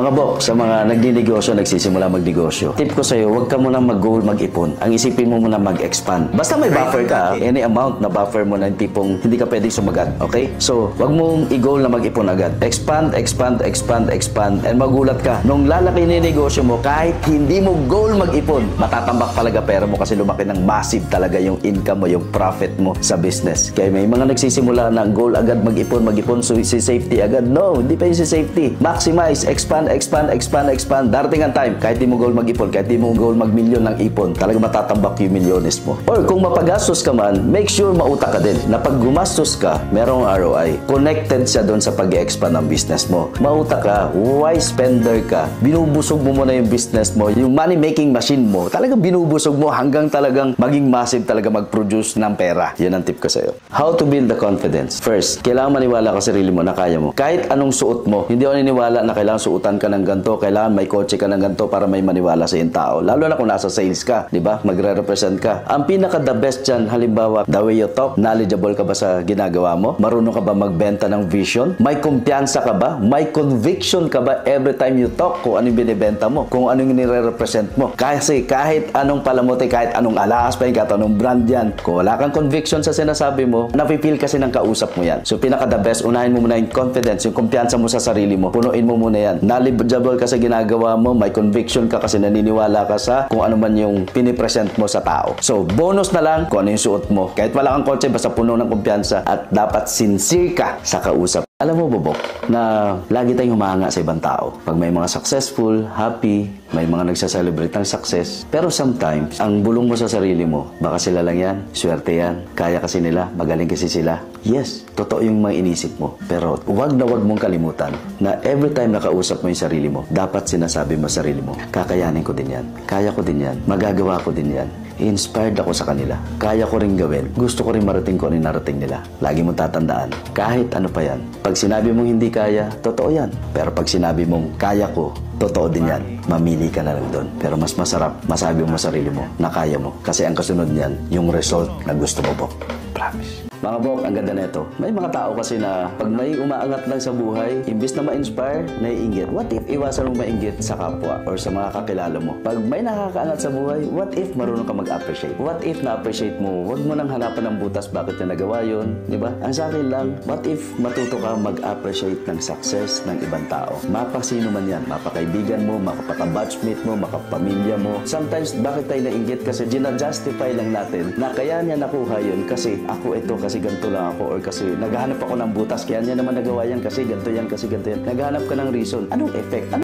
Mga bok, sa mga nagninegosyo, nagsisimula magnegosyo, tip ko sa'yo, huwag ka muna mag-goal, mag-ipon. Ang isipin mo muna mag-expand. Basta may buffer ka, any amount na buffer mo na yung tipong hindi ka pwedeng sumagat, okay? So, huwag mong i-goal na mag-ipon agad. Expand, expand, expand, expand, and magulat ka. Nung lalaki na yung negosyo mo, kahit hindi mo goal mag-ipon, matatambak talaga pera mo kasi lumaki ng massive talaga yung income mo, yung profit mo sa business. Kaya may mga nagsisimula na goal agad mag-ipon, so si safety agad. No, hindi pa yung si safety. Maximize, expand, expand. Darating ang time, kahit di mo goal mag-ipon, kahit di mo goal mag-milyon ng ipon, talaga matatambak yung milyones mo. Or kung mapagastos ka man, make sure mautak ka din na pag gumastos ka, merong ROI. Connected siya doon sa pag-expand ng business mo. Mautak ka, wise spender ka, binubusog mo muna yung business mo, yung money-making machine mo, talagang binubusog mo hanggang talagang maging massive talaga mag-produce ng pera. Yan ang tip ko sa'yo. How to build the confidence? First, kailangan maniwala ka sa sarili mo na kaya mo. Kahit anong suot mo, hindi ako naniniwala na kailangan suotan ka ng ganito, kailangan may kotse ka ng ganito para may maniwala sa iyong tao. Lalo na kung nasa sales ka, di ba? Magre-represent ka. Ang pinaka-the best dyan, halimbawa, the way you talk, knowledgeable ka ba sa ginagawa mo? Marunong ka ba magbenta ng vision? May kumpiyansa ka ba? May conviction ka ba every time you talk kung anong binibenta mo? Kung anong nire-represent mo? Kasi kahit anong palamuti, kahit anong alahas pa yun, kahit anong brand yan, kung wala kang conviction sa sinasabi mo, napipil kasi ng kausap mo yan. So, pinaka-the best, unahin mo muna yung confidence, yung kumpiyansa mo sa sarili mo. Punuin mo muna yan. Knowledgeable ka sa ginagawa mo, may conviction ka kasi naniniwala ka sa kung ano man yung pinipresent mo sa tao. So, bonus na lang kung ano yung suot mo. Kahit wala kang kotse, basta puno ng kumpiyansa at dapat sincere ka sa kausap. Alam mo, Bobok, na lagi tayong humahanga sa ibang tao. Pag may mga successful, happy, may mga nagsaselebrate ng success. Pero sometimes, ang bulong mo sa sarili mo, baka sila lang yan, swerte yan, kaya kasi nila, magaling kasi sila. Yes, totoo yung mga inisip mo. Pero huwag na huwag mong kalimutan na every time nakausap mo yung sarili mo, dapat sinasabi mo sa sarili mo, kakayanin ko din yan, kaya ko din yan, magagawa ko din yan. Inspired ako sa kanila. Kaya ko rin gawin. Gusto ko rin marating ko ano yung narating nila. Lagi mong tatandaan, kahit ano pa yan. Pag sinabi mong hindi kaya, totoo yan. Pero pag sinabi mong kaya ko, totoo din yan. Mamili ka na lang doon. Pero mas masarap, masabi mo sa sarili mo na kaya mo. Kasi ang kasunod niyan, yung result na gusto mo po. Promise. Mga bok, ang ganda nito. May mga tao kasi na pag may umaangat lang sa buhay, imbis na ma-inspire, naiinggit. What if iwasan mong mainggit sa kapwa or sa mga kakilala mo? Pag may nakakaangat sa buhay, what if marunong ka mag-appreciate? What if na-appreciate mo? Huwag mo nang hanapan ng butas bakit na nagawa yun. Di ba? Ang sa akin lang, what if matuto ka mag-appreciate ng success ng ibang tao? Mapasino man yan. Mapakaibigan mo, makapaka-batchmate mo, makapamilya mo. Sometimes, bakit tayo nainggit? Kasi gina-justify lang natin na kaya niya nakuha yun kasi ako ito, kasi ganito lang ako, or kasi naghahanap ako ng butas, kaya niya naman nagawa yan kasi ganito yan, kasi ganito yan. Naghahanap ka ng reason. Anong effect?